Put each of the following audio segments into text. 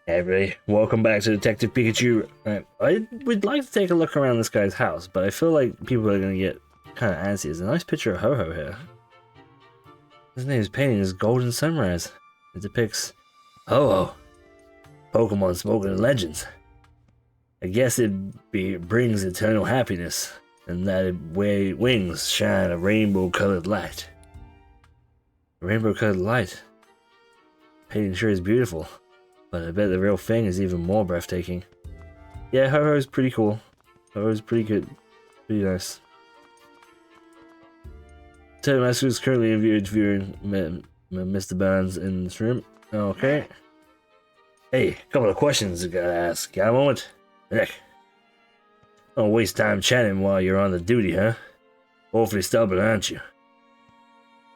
Hey everybody, welcome back to Detective Pikachu. I would like to take a look around this guy's house, but I feel like people are going to get kind of antsy. There's a nice picture of Ho-Ho here. His name is painting is Golden Sunrise. It depicts Ho-Ho, Pokemon spoken in legends. I guess it brings eternal happiness, and that wings shine a rainbow-colored light. A rainbow-colored light. Painting sure is beautiful. But I bet the real thing is even more breathtaking. Yeah, Ho-Ho's pretty cool. Ho-Ho's pretty good. Pretty nice. Master is currently interviewing Mr. Burns in this room. Okay. Hey, a couple of questions I gotta ask. Got a moment? Nick. Don't waste time chatting while you're on the duty, huh? Awfully stubborn, aren't you?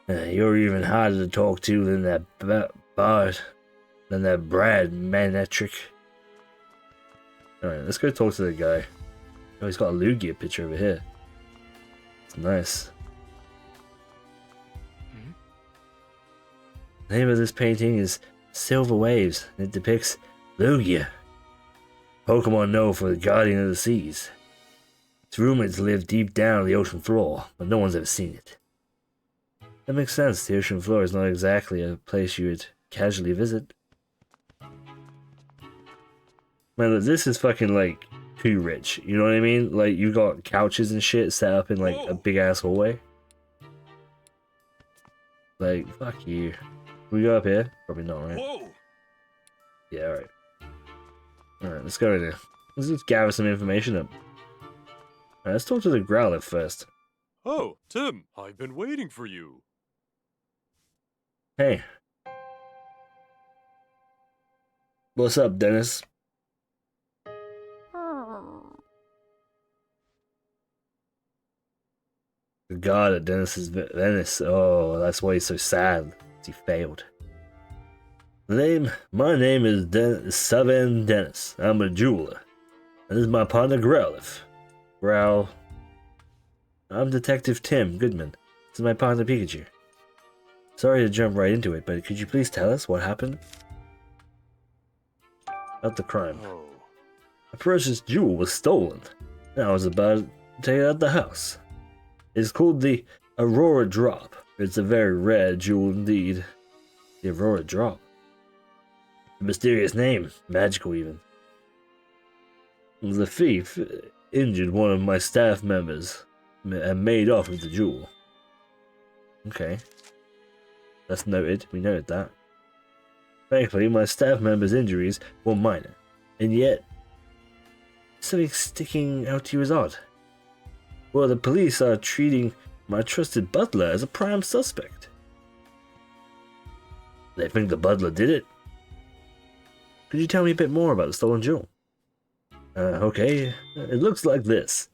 You're even harder to talk to than that Bard. Than that Brad Manetric. Alright, let's go talk to the guy. Oh, he's got a Lugia picture over here. It's nice. The name of this painting is Silver Waves. It depicts Lugia, Pokemon known for the guardian of the seas. It's rumored to live deep down the ocean floor, but no one's ever seen it. That makes sense. The ocean floor is not exactly a place you would casually visit. Man, this is fucking like too rich. You know what I mean? Like you got couches and shit set up in like a big ass hallway. Like fuck you. We go up here? Probably not, right? Whoa. Yeah, alright. Alright, let's go in there. Let's just gather some information up. Alright, let's talk to the Growlithe first. Oh, Tim, I've been waiting for you. Hey. What's up, Dennis? The god of Dennis's Venice. Oh, that's why he's so sad. He failed. My name is Southern Dennis. I'm a jeweler. And this is my partner Growlithe. Growl. I'm Detective Tim Goodman. This is my partner Pikachu. Sorry to jump right into it, but could you please tell us what happened? About the crime. Oh. A precious jewel was stolen. And I was about to take it out the house. It's called the Aurora Drop. It's a very rare jewel indeed. The Aurora Drop. A mysterious name, magical even. The thief injured one of my staff members and made off with the jewel. Okay. That's noted, we noted that. Thankfully, my staff member's injuries were minor, and yet something sticking out to you is odd. Well, the police are treating my trusted butler as a prime suspect. They think the butler did it. Could you tell me a bit more about the stolen jewel? Okay. It looks like this.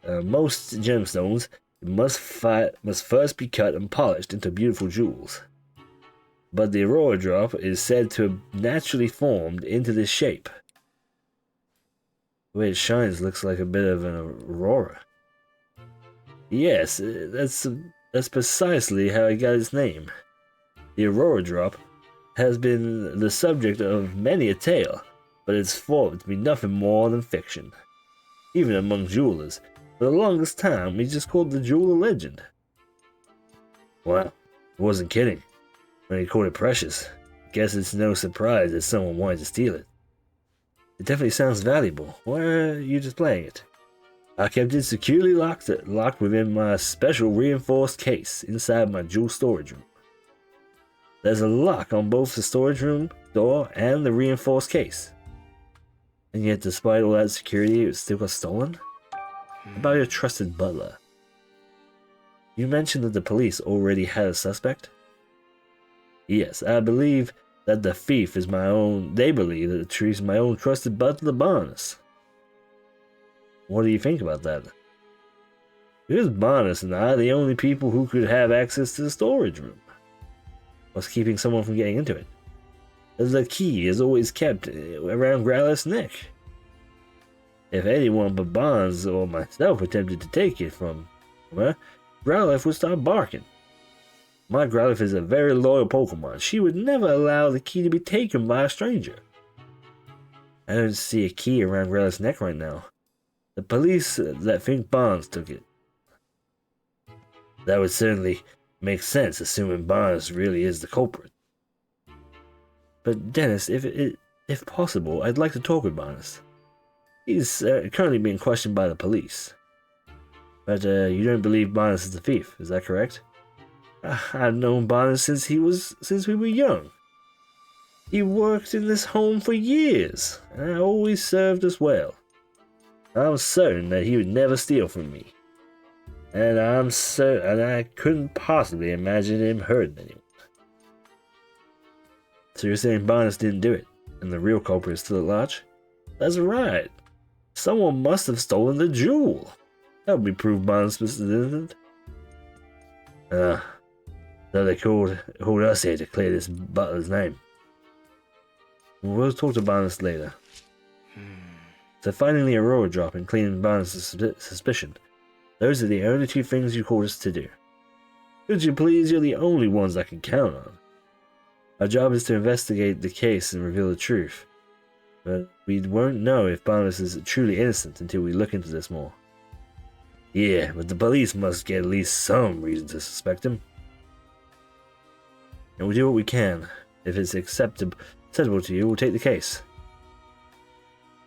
Most gemstones must first be cut and polished into beautiful jewels. But the Aurora Drop is said to have naturally formed into this shape. The way it shines looks like a bit of an aurora. Yes, that's precisely how it got its name. The Aurora Drop has been the subject of many a tale, but it's thought to be nothing more than fiction. Even among jewelers, for the longest time we just called the jewel a legend. Well, I wasn't kidding when he called it precious. Guess it's no surprise that someone wanted to steal it. It definitely sounds valuable. Why are you displaying it? I kept it securely locked within my special reinforced case inside my jewel storage room. There's a lock on both the storage room door and the reinforced case. And yet, despite all that security, it still got stolen? About your trusted butler. You mentioned that the police already had a suspect? Yes, I believe that the thief is my own. They believe that the thief is my own trusted butler, Barnes. What do you think about that? Because Barnes and I are the only people who could have access to the storage room. What's keeping someone from getting into it? The key is always kept around Growlithe's neck. If anyone but Barnes or myself attempted to take it from her, Growlithe would start barking. My Growlithe is a very loyal Pokemon. She would never allow the key to be taken by a stranger. I don't see a key around Growlithe's neck right now. The police that think Barnes took it. That would certainly make sense, assuming Barnes really is the culprit. But Dennis, if possible, I'd like to talk with Barnes. He's currently being questioned by the police. But you don't believe Barnes is the thief, is that correct? I've known Barnes since we were young. He worked in this home for years, and always served us well. I'm certain that he would never steal from me. And I couldn't possibly imagine him hurting anyone. So you're saying Barnes didn't do it, and the real culprit is still at large? That's right. Someone must have stolen the jewel. That would be proof Barnes was innocent. So they called us here to clear this butler's name. We'll talk to Barnes later. So finding the Aurora drop and clearing Barnes' suspicion, those are the only two things you called us to do. Could you please? You're the only ones I can count on. Our job is to investigate the case and reveal the truth. But we won't know if Barnes is truly innocent until we look into this more. Yeah, but the police must get at least some reason to suspect him. And we'll do what we can. If it's acceptable to you, we'll take the case.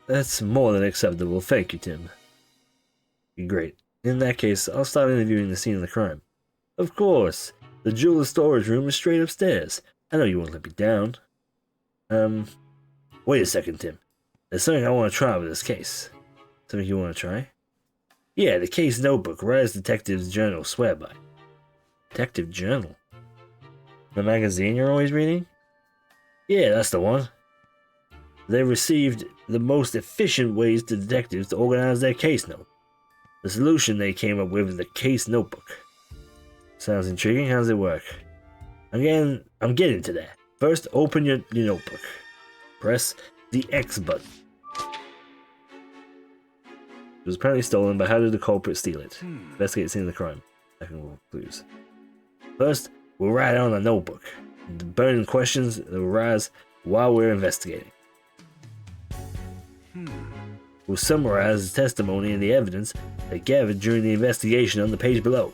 That's more than acceptable, thank you, Tim. Great. In that case, I'll start interviewing the scene of the crime. Of course! The jeweler's storage room is straight upstairs. I know you won't let me down. Wait a second, Tim. There's something I want to try with this case. Something you want to try? Yeah, the case notebook, right as detective's journal swear by. Detective journal? The magazine you're always reading? Yeah, that's the one. They received the most efficient ways to detectives to organize their case note. The solution they came up with is the case notebook. Sounds intriguing. How does it work? I'm getting to that. First, open your notebook. Press the X button. It was apparently stolen, but how did the culprit steal it? Investigate the scene of the crime. Second clues. First, we'll write on the notebook. The burning questions that will arise while we're investigating. We'll summarize the testimony and the evidence that gathered during the investigation on the page below.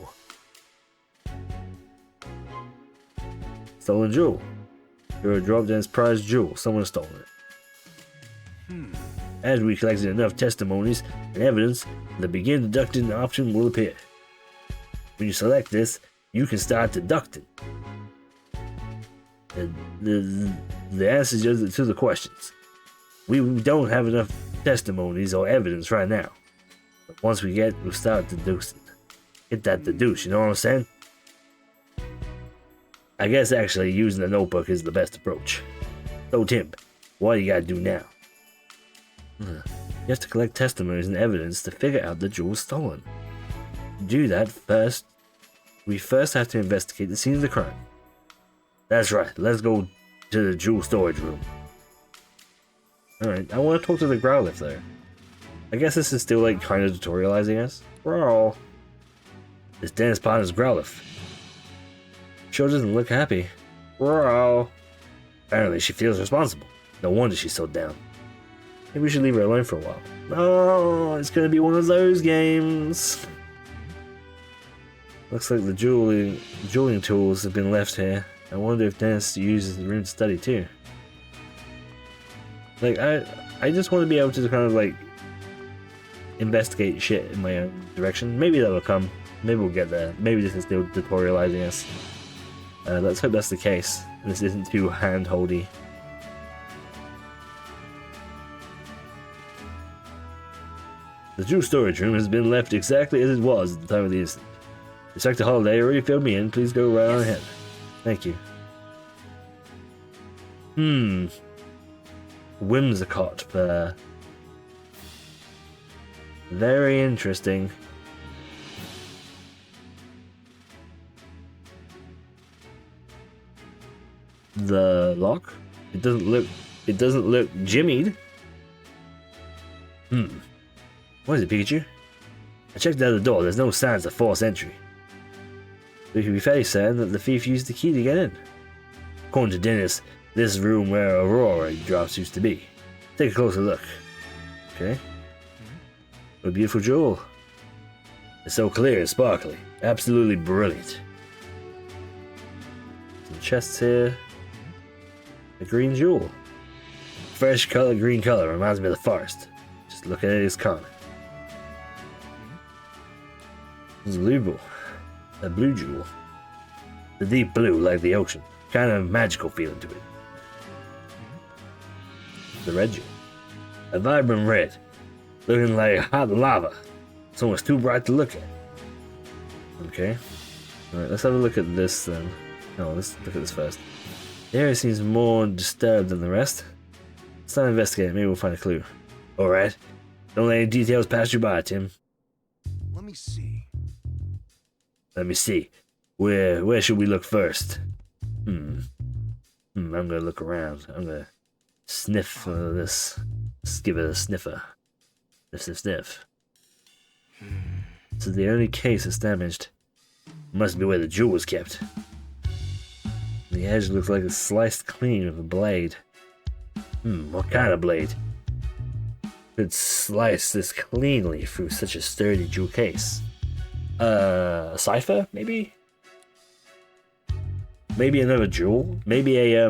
Stolen jewel. You're dropped in its prized jewel. Someone has stolen it. As we collected enough testimonies and evidence, the begin deducting option will appear. When you select this, you can start deducting. The answers to the questions. We don't have enough testimonies or evidence right now. But once we'll start deducing. Get that deduce, you know what I'm saying? I guess actually using the notebook is the best approach. So Tim, what do you gotta do now? You have to collect testimonies and evidence to figure out the jewel stolen. To do that, we first have to investigate the scene of the crime. That's right, let's go to the jewel storage room. Alright, I want to talk to the Growlithe there. I guess this is still like kind of tutorializing us. Growl. It's Dennis Potter's Growlithe. Sure doesn't look happy. Growl. Apparently she feels responsible. No wonder she's so down. Maybe we should leave her alone for a while. Oh, it's gonna be one of those games. Looks like the jeweling tools have been left here. I wonder if Dennis uses the room to study too. Like, I just want to be able to kind of like investigate shit in my own direction. Maybe that'll come. Maybe we'll get there. Maybe this is still tutorializing us. Let's hope that's the case. This isn't too hand-holdy. The jewel storage room has been left exactly as it was at the time of the incident. Inspector Holiday already filled me in. Please go right on ahead. Thank you. Whimsicott there. Very interesting. The lock? It doesn't look jimmied. What is it, Pikachu? I checked out the door. There's no signs of forced entry. We can be fairly certain that the thief used the key to get in. According to Dennis, this room where Aurora drops used to be. Take a closer look. Okay. What a beautiful jewel. It's so clear and sparkly. Absolutely brilliant. Some chests here. A green jewel. Fresh color, green color. Reminds me of the forest. Just looking at it's common. It's a blue jewel. A blue jewel. The deep blue like the ocean. Kind of magical feeling to it. The red jewel. A vibrant red. Looking like hot lava. It's almost too bright to look at. Okay. Alright, let's have a look at this then. No, let's look at this first. The area seems more disturbed than the rest. Let's not investigate it. Maybe we'll find a clue. Alright. Don't let any details pass you by, Tim. Let me see. Let me see. Where should we look first? I'm gonna look around. I'm gonna sniff this. Let's give it a sniffer. Sniff, sniff, sniff. This is the only case that's damaged. Must be where the jewel was kept. The edge looks like it's sliced clean with a blade. What kind of blade? Could slice this cleanly through such a sturdy jewel case? A cipher, maybe? Maybe another jewel? Maybe a,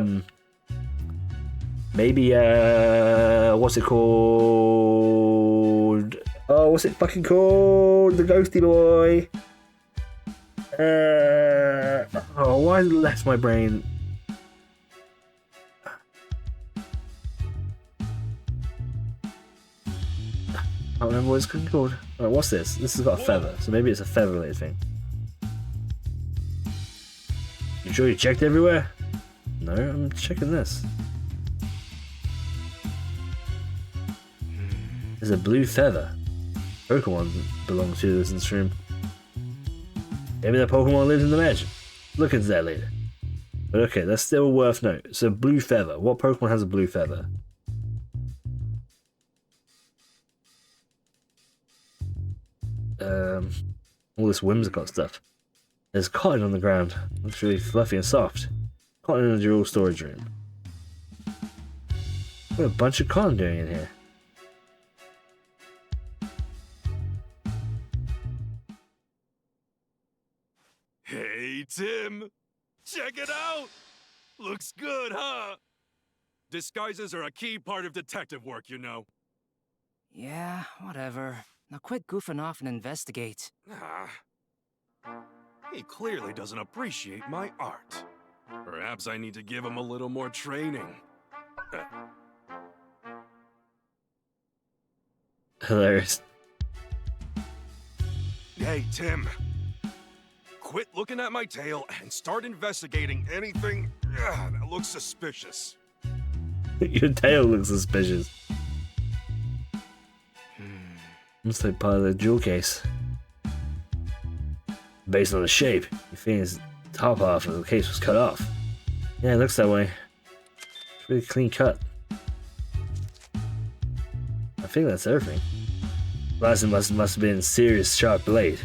what's it called? Oh, what's it fucking called? The ghosty boy. Why left my brain? I don't remember what it's called. Alright, what's this? This has got a feather, so maybe it's a feather related thing. You sure you checked everywhere? No, I'm checking this. There's a blue feather. Pokemon belongs to this in this room. Maybe that Pokemon lives in the mansion. Look into that later. But okay, that's still worth note. So blue feather. What Pokemon has a blue feather? All this whimsical stuff. There's cotton on the ground. Looks really fluffy and soft. Cotton in the jewel storage room. What a bunch of cotton doing in here. Hey, Tim! Check it out! Looks good, huh? Disguises are a key part of detective work, you know. Yeah, whatever. Now quit goofing off and investigate. He clearly doesn't appreciate my art. Perhaps I need to give him a little more training. Hilarious. Hey, Tim. Quit looking at my tail and start investigating anything that looks suspicious. Your tail looks suspicious. Looks like part of the jewel case. Based on the shape, you think the top half of the case was cut off. Yeah, it looks that way. It's really clean cut. I think that's everything. Last it must have been a serious sharp blade.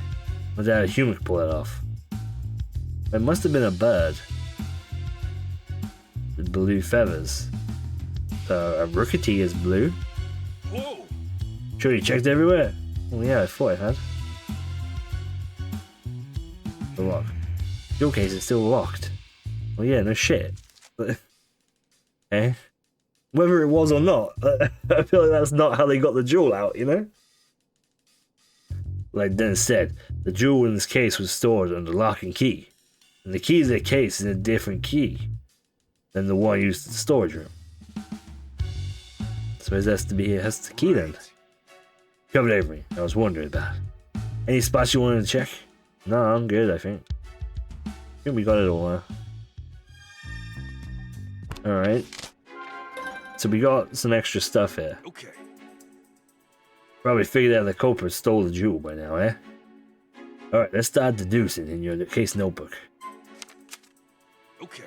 No doubt a human could pull that off. It must have been a bird. With blue feathers. A rookity is blue. Whoa! Sure you checked everywhere? Well, yeah, I thought I had. The lock. Your case is still locked. Well, yeah, no shit. Eh? Whether it was or not, I feel like that's not how they got the jewel out, you know? Like Dennis said, the jewel in this case was stored under lock and key. And the key to the case is a different key than the one used in the storage room. So it has the key then. Covered everything I was wondering about. Any spots you wanted to check? No, I'm good, I think. I think we got it all now. Alright. So we got some extra stuff here. Okay. Probably figured out the culprit stole the jewel by now, eh? Alright, let's start deducing in your case notebook. Okay.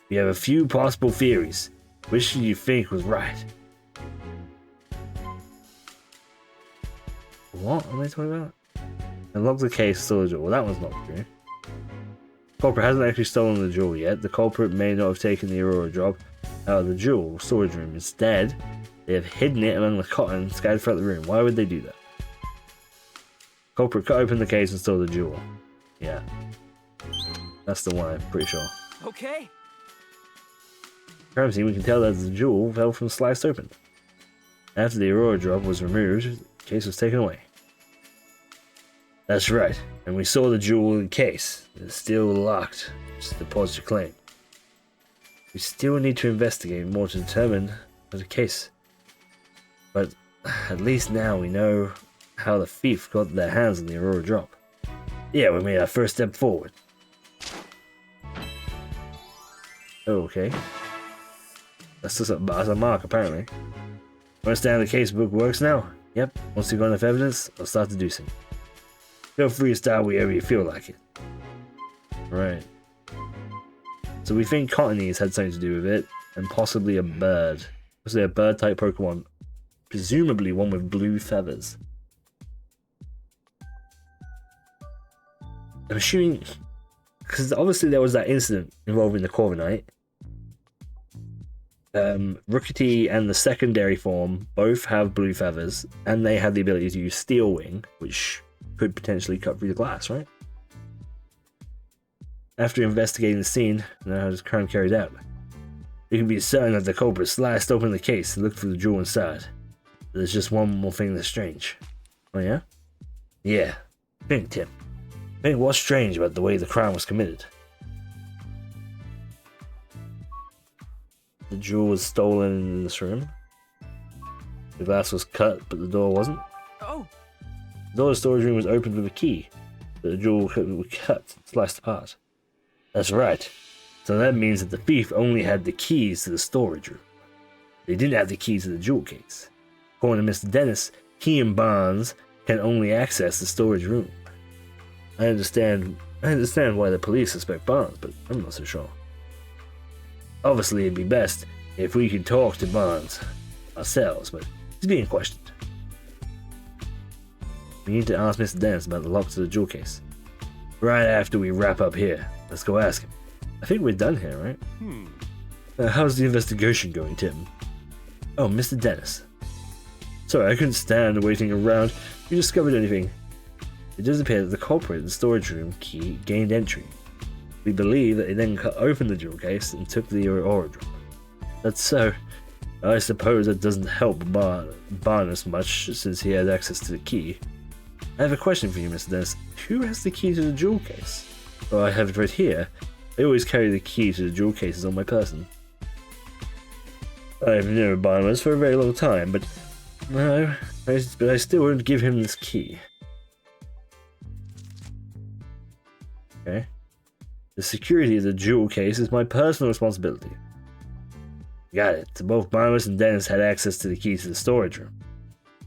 We have a few possible theories. Which do you think was right? What am I talking about? Unlock the case, stole the jewel. Well, that one's not true. Culprit hasn't actually stolen the jewel yet. The culprit may not have taken the Aurora drop out of the jewel storage room. Instead, They have hidden it among the cotton scattered throughout the room. Why would they do that? Culprit cut open the case and stole the jewel. Yeah. That's the one, I'm pretty sure. Okay. Crime scene, we can tell that the jewel fell from sliced open. After the Aurora drop was removed, the case was taken away. That's right, and we saw the jewel in the case. It's still locked, which is the positive claim. We still need to investigate more to determine the case. But at least now we know how the thief got their hands on the Aurora drop. Yeah, we made our first step forward. Okay. That's just a mark, apparently. Understand the casebook works now? Yep. Once you've got enough evidence, I'll start deducing. Feel free to start wherever you feel like it. Right. So we think Cottony's had something to do with it, and possibly a bird. Possibly a bird-type Pokemon. Presumably one with blue feathers. I'm assuming... Because obviously there was that incident involving the Corviknight. Rookity and the secondary form both have blue feathers, and they have the ability to use Steel Wing, which could potentially cut through the glass, right? After investigating the scene and how this crime carried out, you can be certain that the culprit sliced open the case and looked for the jewel inside. There's just one more thing that's strange. Oh yeah? Yeah. Think, Tim. Think what's strange about the way the crime was committed. The jewel was stolen in this room. The glass was cut, but the door wasn't. Oh. The door of the storage room was opened with a key, but the jewel was cut, sliced apart. That's right. So that means that the thief only had the keys to the storage room. They didn't have the keys to the jewel case. According to Mr. Dennis, he and Barnes can only access the storage room. I understand why the police suspect Barnes, but I'm not so sure. Obviously, it'd be best if we could talk to Barnes ourselves, but he's being questioned. We need to ask Mr. Dennis about the lock to the jewel case. Right after we wrap up here. Let's go ask him. I think we're done here, right? How's the investigation going, Tim? Oh, Mr. Dennis. Sorry, I couldn't stand waiting around. You discovered anything? It does appear that the culprit in the storage room key gained entry. We believe that he then cut open the jewel case and took the Aurora drop. That's so. I suppose that doesn't help Barnes much, since he had access to the key. I have a question for you, Mr. Dennis. Who has the key to the jewel case? Well, I have it right here. I always carry the key to the jewel cases on my person. I've known Barnes for a very long time, but I still won't give him this key. Okay. The security of the jewel case is my personal responsibility. Got it. So both Barnes and Dennis had access to the key to the storage room.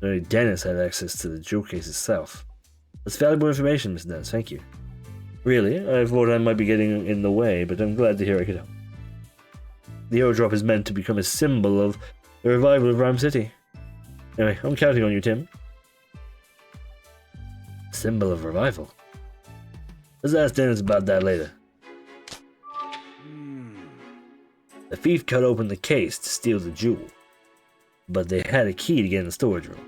Only Dennis had access to the jewel case itself. That's valuable information, Mr. Dennis. Thank you. Really? I thought I might be getting in the way, but I'm glad to hear I could help. The airdrop is meant to become a symbol of the revival of Rhyme City. Anyway, I'm counting on you, Tim. Symbol of revival? Let's ask Dennis about that later. The thief cut open the case to steal the jewel, but they had a key to get in the storage room.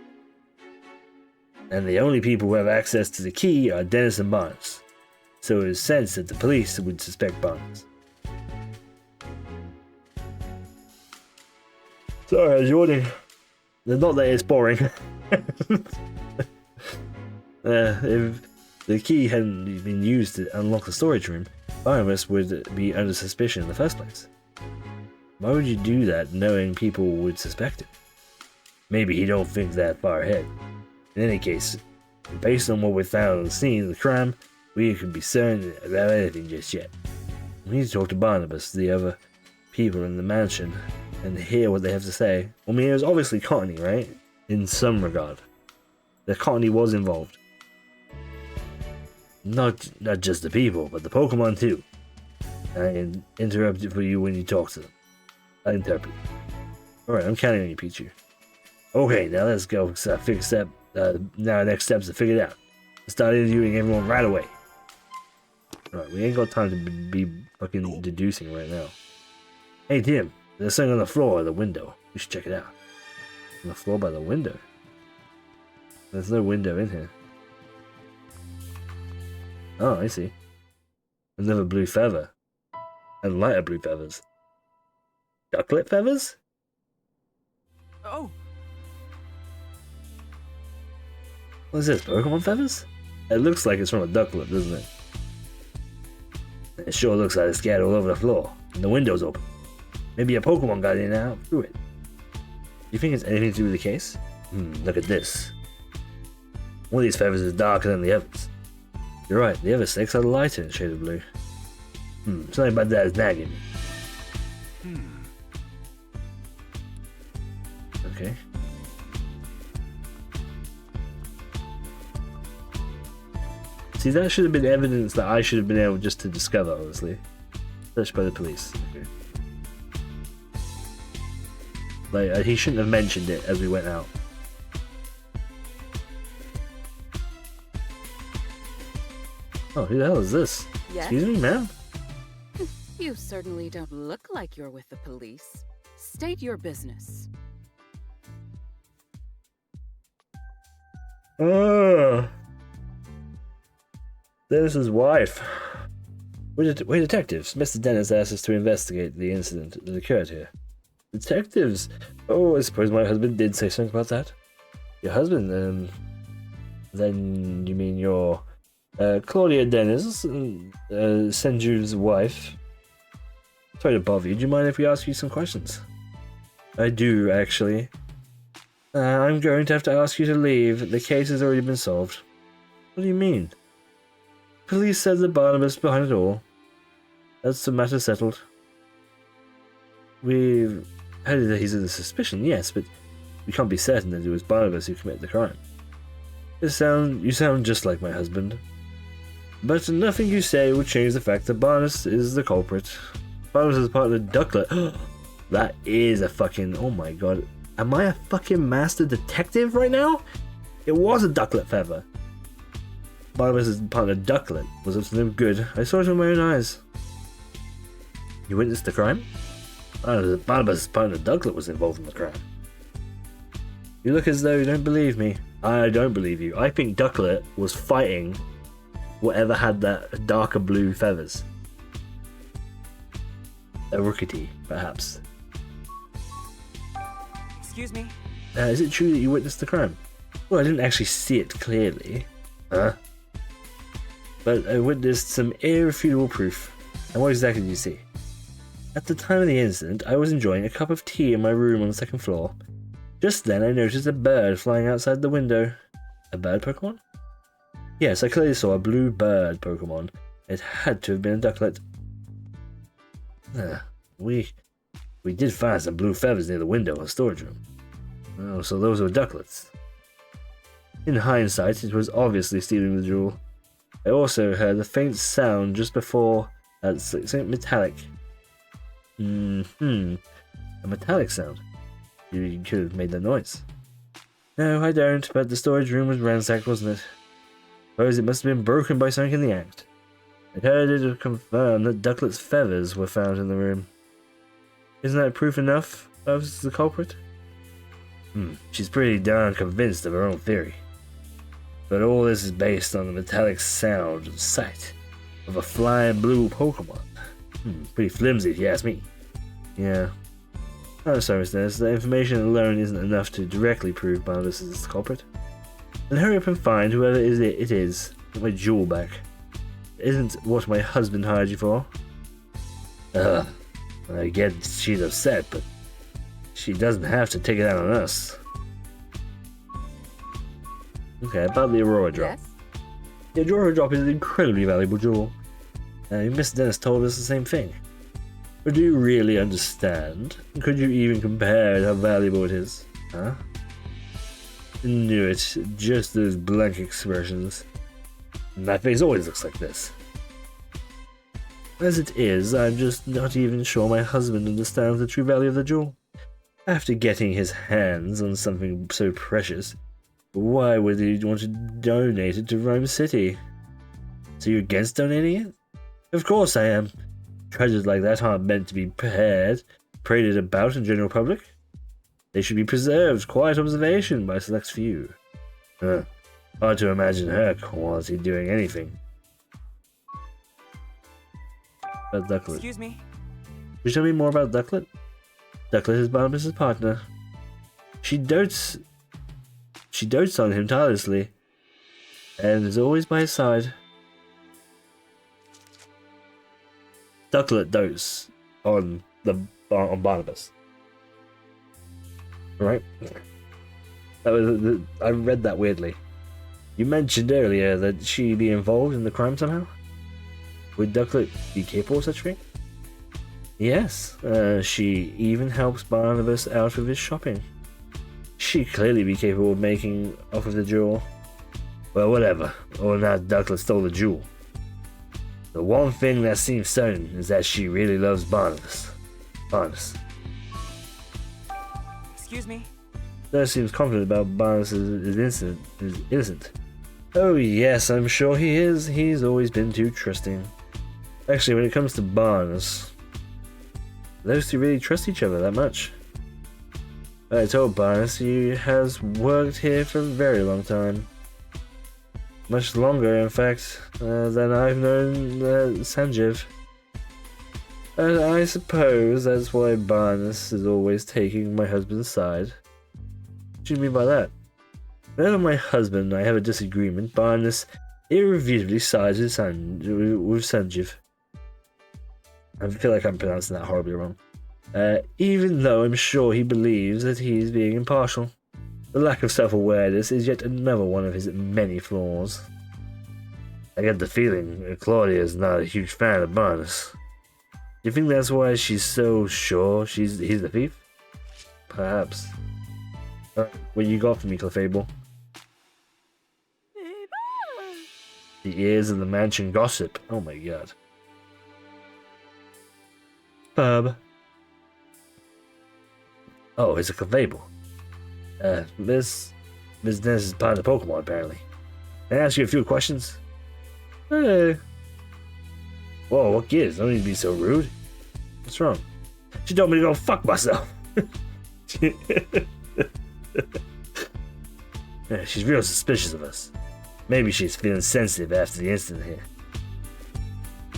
And the only people who have access to the key are Dennis and Barnes, so it is sense that the police would suspect Barnes. Sorry, I was yawning. Not that it's boring. If the key hadn't been used to unlock the storage room, Barnabas would be under suspicion in the first place. Why would you do that knowing people would suspect him? Maybe he don't think that far ahead. In any case, based on what we found on the scene of the crime, we could be certain about anything just yet. We need to talk to Barnabas, the other people in the mansion, and hear what they have to say. I mean, it was obviously Cottony, right? In some regard. The Cottony was involved. Not just the people, but the Pokemon too. I interrupt for you when you talk to them. I interpret. Alright, I'm counting on you, Pichu. Okay, now let's go. Now next step is to figure it out. Start interviewing everyone right away. Alright, we ain't got time to be fucking deducing right now. Hey Tim, there's something on the floor of the window. We should check it out. On the floor by the window. There's no window in here. Oh, I see. Another blue feather. And lighter blue feathers. Ducklet feathers? Oh, What is this, Pokemon feathers? It looks like it's from a ducklet, doesn't it? It sure looks like it's scattered all over the floor, and the window's open. Maybe a Pokemon got in and out through it. Do you think it's anything to do with the case? Look at this. One of these feathers is darker than the others. You're right, the other 6 are lighter in shade of blue. Something about that is nagging me. Okay. See, that should have been evidence that I should have been able just to discover, honestly. Searched by the police. Okay. Like, he shouldn't have mentioned it as we went out. Oh, who the hell is this? Yes? Excuse me, ma'am? You certainly don't look like you're with the police. State your business. Dennis's wife. We're detectives. Mr. Dennis asked us to investigate the incident that occurred here. Detectives? Oh, I suppose my husband did say something about that. Your husband? Then you mean your Claudia Dennis, Senju's wife? Sorry to bother you. Do you mind if we ask you some questions? I do, actually. I'm going to have to ask you to leave. The case has already been solved. What do you mean? Police said that Barnabas behind it all. That's the matter settled. We've heard that he's under suspicion, yes, but we can't be certain that it was Barnabas who committed the crime. You sound just like my husband. But nothing you say will change the fact that Barnabas is the culprit. Barnabas is part of the ducklet. That is a fucking... Oh my god. Am I a fucking master detective right now? It was a ducklet feather. Barnabas is part of the ducklet. Was up to no good. I saw it with my own eyes. You witnessed the crime? Barnabas' part of the ducklet was involved in the crime. You look as though you don't believe me. I don't believe you. I think ducklet was fighting whatever had that darker blue feathers. A rookity, perhaps. excuse me? Is it true that you witnessed the crime? Well, I didn't actually see it clearly. Huh? But I witnessed some irrefutable proof. And what exactly did you see? At the time of the incident, I was enjoying a cup of tea in my room on the second floor. Just then I noticed a bird flying outside the window. A bird Pokemon? Yes, I clearly saw a blue bird Pokemon. It had to have been a ducklet. We did find some blue feathers near the window in the storage room. Oh, so those were ducklets. In hindsight, it was obviously stealing the jewel. I also heard a faint sound just before something metallic. A metallic sound. You could have made that noise. No, I don't, but the storage room was ransacked, wasn't it? Suppose it must have been broken by something in the act. I heard it confirm that Ducklet's feathers were found in the room. Isn't that proof enough of the culprit? She's pretty darn convinced of her own theory. But all this is based on the metallic sound and sight of a flying blue Pokemon. Pretty flimsy if you ask me. Yeah. I'm sorry, Mr. Dennis, the information alone isn't enough to directly prove Barnabas is the culprit. Then hurry up and find whoever it is. Get my jewel back. It isn't what my husband hired you for. I get she's upset, but she doesn't have to take it out on us. Okay, about the Aurora Drop. Yes? The Aurora Drop is an incredibly valuable jewel. Mr. Dennis told us the same thing. But do you really understand? Could you even compare how valuable it is? Huh? Knew it. Just those blank expressions. My face always looks like this. As it is, I'm just not even sure my husband understands the true value of the jewel. After getting his hands on something so precious, why would he want to donate it to Rome City? So you're against donating it? Of course I am. Treasures like that aren't meant to be paraded about in general public. They should be preserved, quiet observation by a select few. Hard to imagine her quality doing anything. About Ducklet. Excuse me? Could you tell me more about Ducklet? Ducklet is Barnabas' partner. She dotes on him tirelessly, and is always by his side. Ducklet dotes on Barnabas. Right? I read that weirdly. You mentioned earlier that she'd be involved in the crime somehow? Would Ducklet be capable of such a thing? Yes, she even helps Barnabas out with his shopping. She'd clearly be capable of making off with the jewel. Well, whatever. Or now Ducklet stole the jewel. The one thing that seems certain is that she really loves Barnabas. Excuse me? There seems confident about Barnabas is innocent. Oh yes, I'm sure he is. He's always been too trusting. Actually, when it comes to Barnes, those two really trust each other that much. I told Barnes he has worked here for a very long time. Much longer, in fact, than I've known Sanjeev. And I suppose that's why Barnes is always taking my husband's side. What do you mean by that? Whenever my husband and I have a disagreement, Barnes irrefutably sides with Sanjeev. I feel like I'm pronouncing that horribly wrong. Even though I'm sure he believes that he is being impartial. The lack of self-awareness is yet another one of his many flaws. I get the feeling Claudia is not a huge fan of Barnes. Do you think that's why she's so sure he's the thief? Perhaps. What you got for me, Clefable? The ears of the mansion gossip. Oh my god. Bub. Oh, it's a Clefable. Miss Ness is part of the Pokemon, apparently. Can I ask you a few questions? Hey. Whoa, what gives? Don't need to be so rude. What's wrong? She told me to go fuck myself. Yeah, she's real suspicious of us. Maybe she's feeling sensitive after the incident here.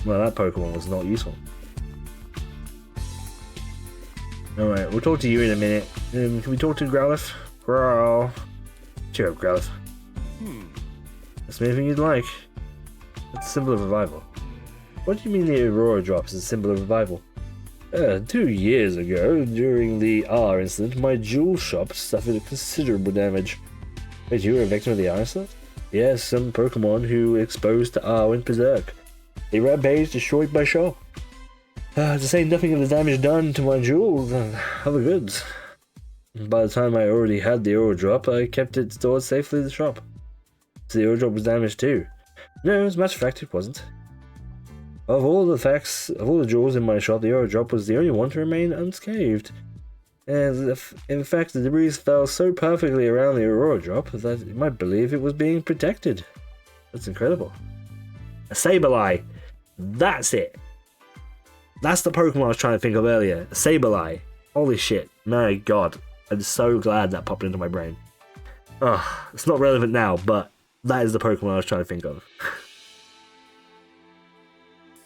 Well, that Pokemon was not useful. Alright, we'll talk to you in a minute. Can we talk to Growlithe? Growl. Cheer up, Growlithe. That's anything you'd like. It's a symbol of revival. What do you mean the Aurora Drop is a symbol of revival? 2 years ago, during the R incident, my jewel shop suffered considerable damage. Wait, you were a victim of the R incident? Yes, some Pokemon who exposed to R went berserk. They rampaged, destroyed my shop. To say nothing of the damage done to my jewels and other goods. By the time I already had the Aurora Drop, I kept it stored safely in the shop. So the Aurora Drop was damaged too. No, as a matter of fact, it wasn't. Of all the jewels in my shop, the Aurora Drop was the only one to remain unscathed. And in fact, the debris fell so perfectly around the Aurora Drop that you might believe it was being protected. That's incredible. A Sableye! That's it! That's the Pokemon I was trying to think of earlier. A Sableye. Holy shit. My god. I'm so glad that popped into my brain. It's not relevant now, but that is the Pokemon I was trying to think of.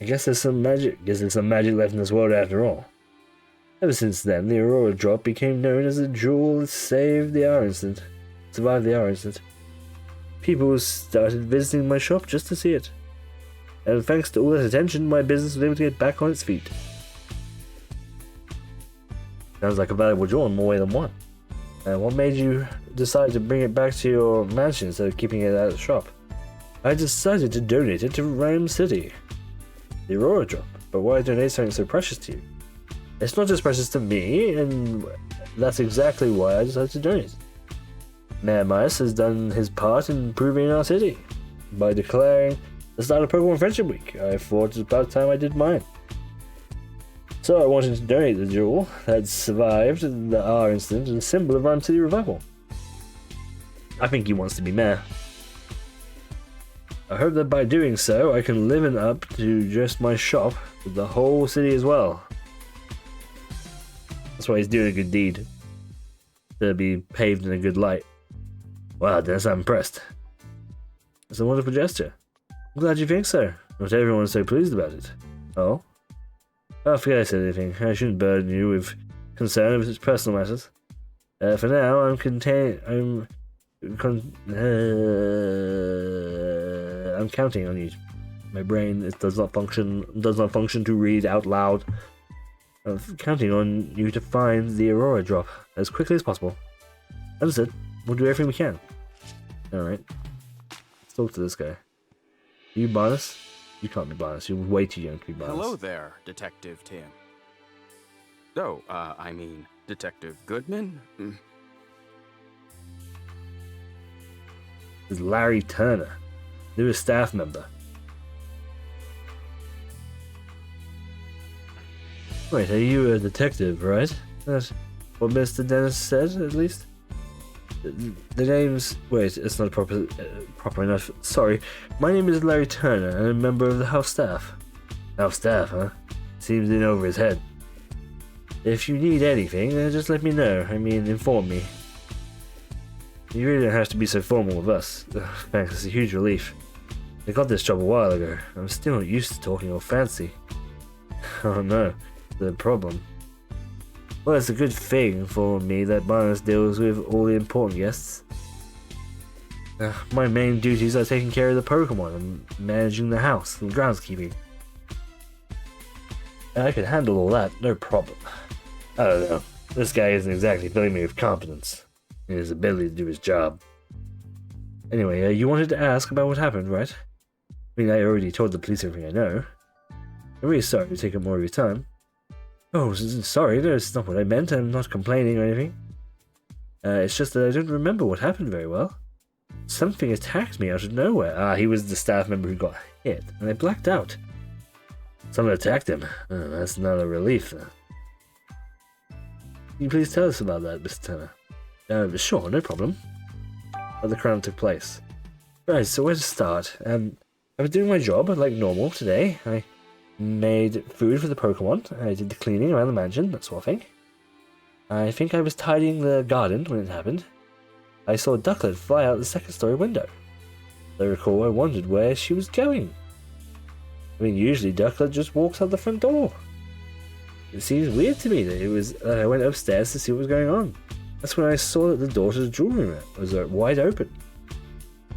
I guess there's some magic left in this world after all. Ever since then, the Aurora Drop became known as a jewel that survived the R incident. People started visiting my shop just to see it. And thanks to all that attention, my business was able to get back on its feet. Sounds like a valuable jewel in more way than one. And what made you decide to bring it back to your mansion instead of keeping it at the shop? I decided to donate it to Rhyme City. The Aurora Drop. But why donate something so precious to you? It's not just precious to me, and that's exactly why I decided to donate. Mayor Mice has done his part in improving our city. By declaring the start of Pokemon Friendship Week, I thought it was about time I did mine. So I wanted to donate the jewel that survived the R incident and a symbol of Rhyme City revival. I think he wants to be mayor. I hope that by doing so, I can live up to just my shop, but the whole city as well. That's why he's doing a good deed. to be paved in a good light. Wow, Dennis, I'm impressed. It's a wonderful gesture. I'm glad you think so. Not everyone's so pleased about it. Oh? I forget I said anything. I shouldn't burden you with concern over such personal matters. For now, I'm counting on you. My brain does not function to read out loud. I'm counting on you to find the Aurora drop as quickly as possible. Understood. We'll do everything we can. Alright. Let's talk to this guy. Are you Barnes? You can't be Barnes. You're way too young to be Barnes. Hello there, Detective Tim. Oh, I mean, Detective Goodman? This is Larry Turner, newest staff member. Wait, are you a detective, right? That's what Mr. Dennis said, at least? The name's... Wait, it's not proper enough. Sorry. My name is Larry Turner, and I'm a member of the house staff. House staff, huh? Seems in over his head. If you need anything, just let me know. I mean, inform me. You really don't have to be so formal with us. Thanks, it's a huge relief. I got this job a while ago. I'm still not used to talking all fancy. Oh no, the problem. Well, it's a good thing for me that Barnes deals with all the important guests. My main duties are taking care of the Pokemon and managing the house and groundskeeping. I can handle all that, no problem. I don't know, this guy isn't exactly filling me with confidence in his ability to do his job. Anyway, you wanted to ask about what happened, right? I mean, I already told the police everything I know. I'm really sorry to take up more of your time. Oh, sorry, that's not what I meant. I'm not complaining or anything. It's just that I don't remember what happened very well. Something attacked me out of nowhere. He was the staff member who got hit, and I blacked out. Someone attacked him. Oh, that's not a relief, then. Can you please tell us about that, Mr. Turner? Sure, no problem. How the crime took place. Right, so where to start? I was doing my job like normal today. I made food for the Pokemon. I did the cleaning around the mansion, that sort of thing. I think I was tidying the garden when it happened. I saw a ducklet fly out the second-story window. I recall I wondered where she was going. I mean, usually ducklet just walks out the front door. It seems weird to me that I went upstairs to see what was going on. That's when I saw that the door to the jewelry room was wide open.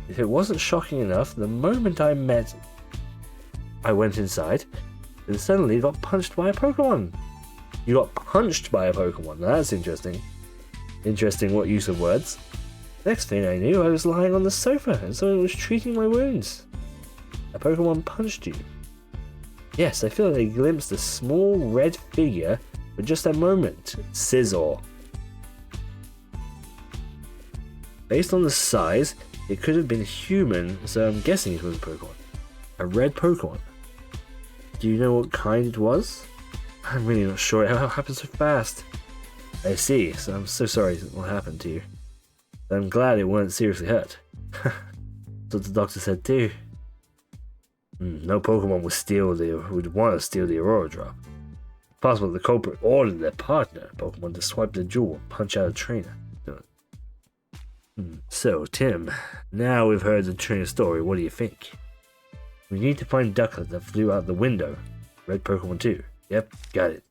If it wasn't shocking enough, the moment I went inside, and suddenly got punched by a Pokemon. You got punched by a Pokemon. That's interesting. Interesting what use of words. Next thing I knew, I was lying on the sofa and someone was treating my wounds. A Pokemon punched you. Yes, I feel like I glimpsed a small red figure for just a moment. Scizor. Based on the size, it could have been human, so I'm guessing it was a Pokemon. A red Pokemon. Do you know what kind it was? I'm really not sure. It happened so fast. I see, so I'm so sorry what happened to you. I'm glad it weren't seriously hurt. That's what the doctor said too. No Pokemon would want to steal the Aurora drop. It's possible the culprit ordered their partner Pokemon to swipe the jewel and punch out a trainer. So, Tim, now we've heard the trainer story, what do you think? We need to find Ducklet that flew out the window. Red Pokemon 2. Yep, got it.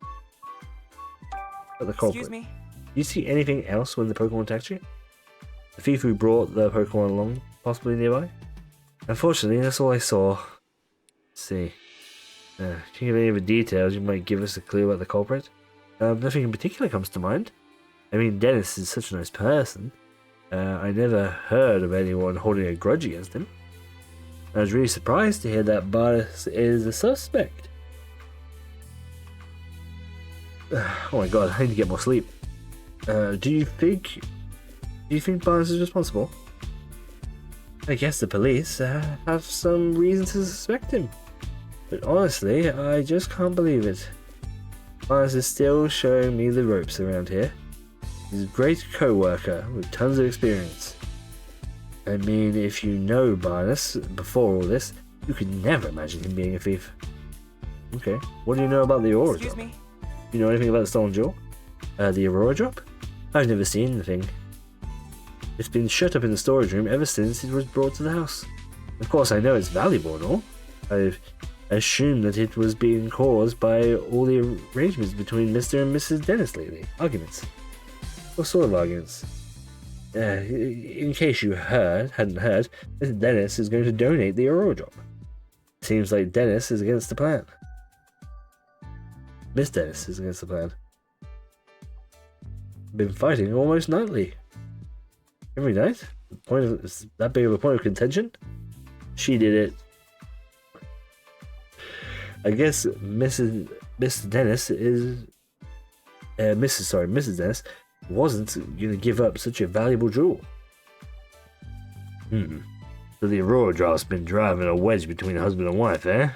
Got the culprit. Excuse me? Do you see anything else when the Pokemon attacked you? The thief who brought the Pokemon along, possibly nearby? Unfortunately, that's all I saw. Let's see. Can you give any of the details you might give us a clue about the culprit? Nothing in particular comes to mind. I mean, Dennis is such a nice person. I never heard of anyone holding a grudge against him. I was really surprised to hear that Barnes is a suspect. Oh my god, I need to get more sleep. Do you think Barnes is responsible? I guess the police have some reason to suspect him. But honestly, I just can't believe it. Barnes is still showing me the ropes around here. He's a great co-worker with tons of experience. I mean, if you know Barnes before all this, you could never imagine him being a thief. Okay, what do you know about the Aurora drop? Excuse me? You know anything about the stolen jewel? The Aurora drop? I've never seen anything. It's been shut up in the storage room ever since it was brought to the house. Of course, I know it's valuable and all. I've assumed that it was being caused by all the arrangements between Mr. and Mrs. Dennis lately. Arguments. What sort of arguments? In case you hadn't heard, Mr. Dennis is going to donate the Aurora Drop. Seems like Dennis is against the plan. Miss Dennis is against the plan. Been fighting almost nightly. Every night? Is that big of a point of contention? She did it. I guess Mrs. Dennis wasn't gonna give up such a valuable jewel. So the Aurora Drop's been driving a wedge between husband and wife, eh?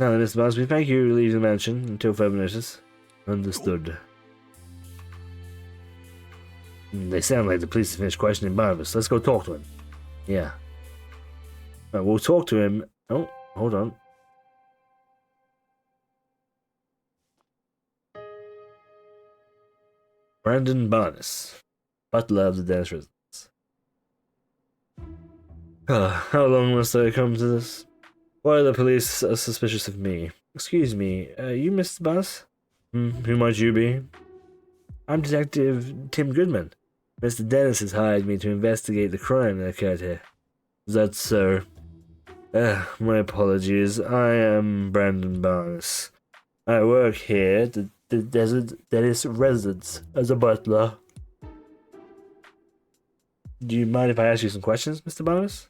Now then, Mr. Busby, thank you to leave the mansion until further notice. Understood. They sound like the police have finished questioning Barnabas. Let's go talk to him. Yeah. Right, we'll talk to him. Oh, hold on. Brandon Barnes, butler of the Dennis residence. How long must I come to this? Why are the police suspicious of me? Excuse me, you Mr. Barnes? Who might you be? I'm Detective Tim Goodman. Mr. Dennis has hired me to investigate the crime that occurred here. Is that so? My apologies. I am Brandon Barnes. I work here at the Dennis residence as a butler. Do you mind if I ask you some questions, Mr. Barnes?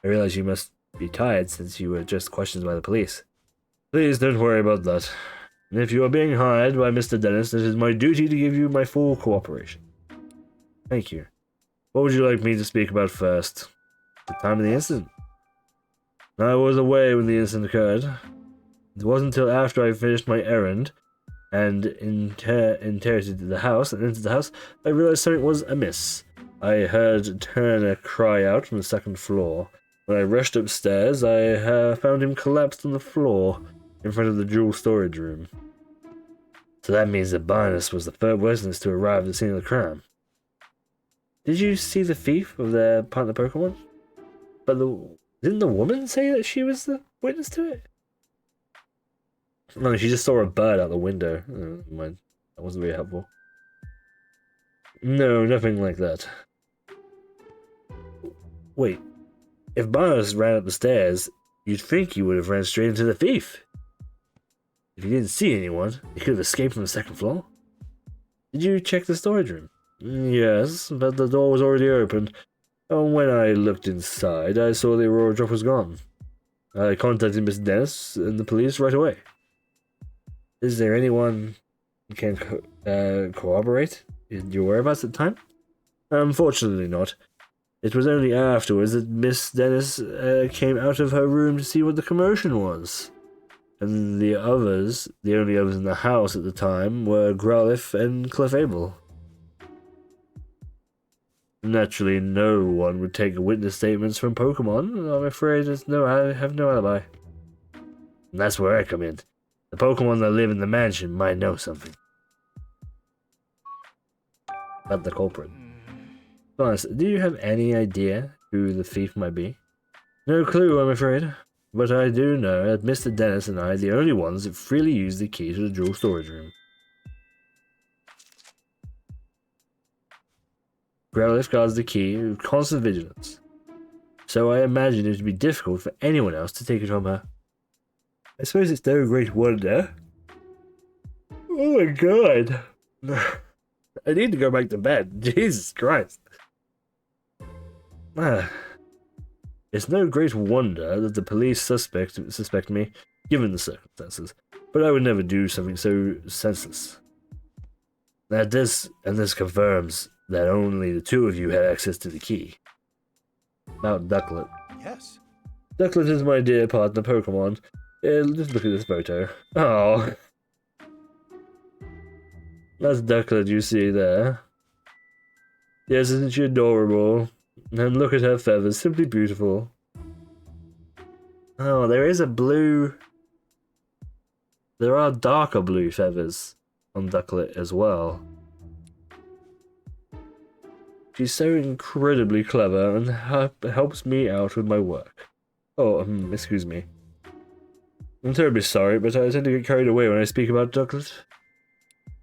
I realize you must be tired since you were just questioned by the police. Please don't worry about that. If you are being hired by Mr. Dennis, it is my duty to give you my full cooperation. Thank you. What would you like me to speak about first? The time of the incident? I was away when the incident occurred. It wasn't until after I finished my errand and entered the house I realized something was amiss. I heard Turner cry out from the second floor. When I rushed upstairs, I found him collapsed on the floor in front of the jewel storage room. So that means that Barnes was the third witness to arrive at the scene of the crime. Did you see the thief of their partner Pokemon? But didn't the woman say that she was the witness to it? No, she just saw a bird out the window. Oh, never mind. That wasn't very helpful. No, nothing like that. Wait. If Barnes ran up the stairs, you'd think he would have ran straight into the thief. If he didn't see anyone, he could have escaped from the second floor. Did you check the storage room? Yes, but the door was already open. When I looked inside, I saw the Aurora Drop was gone. I contacted Miss Dennis and the police right away. Is there anyone who can corroborate your whereabouts at the time? Unfortunately not. It was only afterwards that Miss Dennis came out of her room to see what the commotion was. And the only others in the house at the time were Growlithe and Clefable. Naturally, no one would take witness statements from Pokemon. I'm afraid I have no alibi. And that's where I come in. The Pokemon that live in the mansion might know something about the culprit. Be honest, do you have any idea who the thief might be? No clue, I'm afraid. But I do know that Mr. Dennis and I are the only ones that freely use the key to the jewel storage room. Growlithe guards the key with constant vigilance, so I imagine it would be difficult for anyone else to take it from her. I suppose it's no great wonder. Oh my god. I need to go back to bed. Jesus Christ. It's no great wonder that the police suspect me, given the circumstances, but I would never do something so senseless. This confirms that only the two of you had access to the key. About Ducklet. Yes. Ducklet is my dear partner Pokemon. Just look at this photo. Oh. That's Ducklet you see there. Yes, isn't she adorable? And look at her feathers, simply beautiful. Oh, there is a blue there are darker blue feathers on Ducklet as well. She's so incredibly clever and helps me out with my work. Oh, excuse me. I'm terribly sorry, but I tend to get carried away when I speak about Ducklet.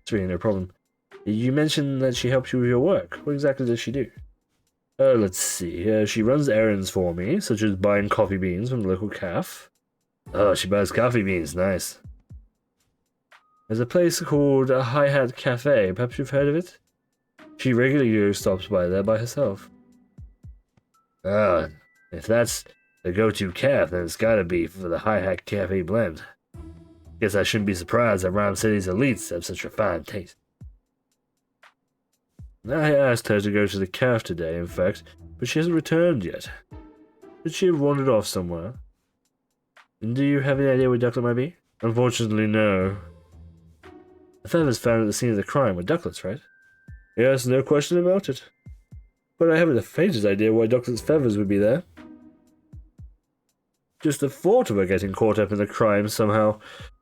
It's really no problem. You mentioned that she helps you with your work. What exactly does she do? Let's see. She runs errands for me, such as buying coffee beans from the local cafe. Oh, she buys coffee beans. Nice. There's a place called a Hi-Hat Cafe. Perhaps you've heard of it? She regularly stops by there by herself. Ah, if that's the go-to cafe, then it's gotta be for the Hi-Hat Cafe blend. Guess I shouldn't be surprised that Rhyme City's elites have such a fine taste. I asked her to go to the cafe today, in fact, but she hasn't returned yet. Could she have wandered off somewhere? And do you have any idea where Ducklet might be? Unfortunately, no. The feathers found at the scene of the crime were Ducklet's, right? Yes, no question about it. But I haven't the faintest idea why Ducklet's feathers would be there. Just the thought of her getting caught up in the crime somehow.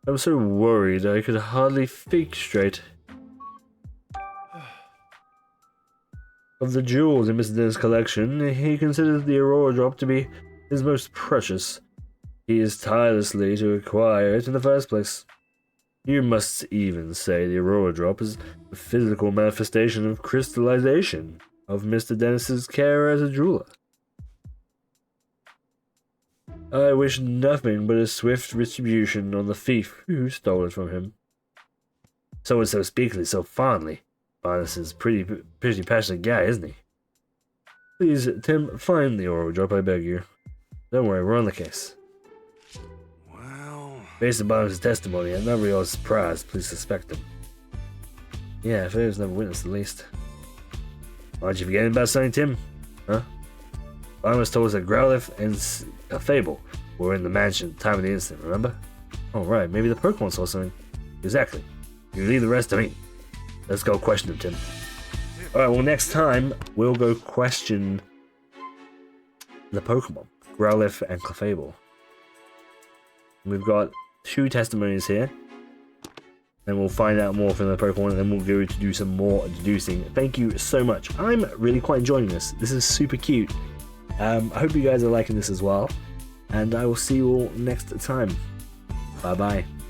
I'm so worried I could hardly think straight. Of the jewels in Mr. Dennis' collection, he considers the Aurora Drop to be his most precious. He is tirelessly to acquire it in the first place. You must even say the Aurora Drop is a physical manifestation of crystallization of Mr. Dennis's care as a jeweler. I wish nothing but a swift retribution on the thief who stole it from him. So and so speakingly, so fondly. Barnes is pretty passionate guy, isn't he? Please, Tim, find the Aurora Drop, I beg you. Don't worry, we're on the case. Well... Based upon his testimony, I'm not really surprised police suspect him. Yeah, Fair's never witnessed the least. Aren't you forgetting about something, Tim? Huh? Barnes told us that Growlithe and a Fable were in the mansion at the time of the incident, remember? Oh, right, maybe the Pokemon saw something. Exactly. You leave the rest to me. Let's go question him, Tim. Alright, well, next time, we'll go question the Pokemon, Growlithe and Clefable. We've got 2 testimonies here. And we'll find out more from the Pokemon, and then we'll go to do some more deducing. Thank you so much. I'm really quite enjoying this. This is super cute. I hope you guys are liking this as well. And I will see you all next time. Bye-bye.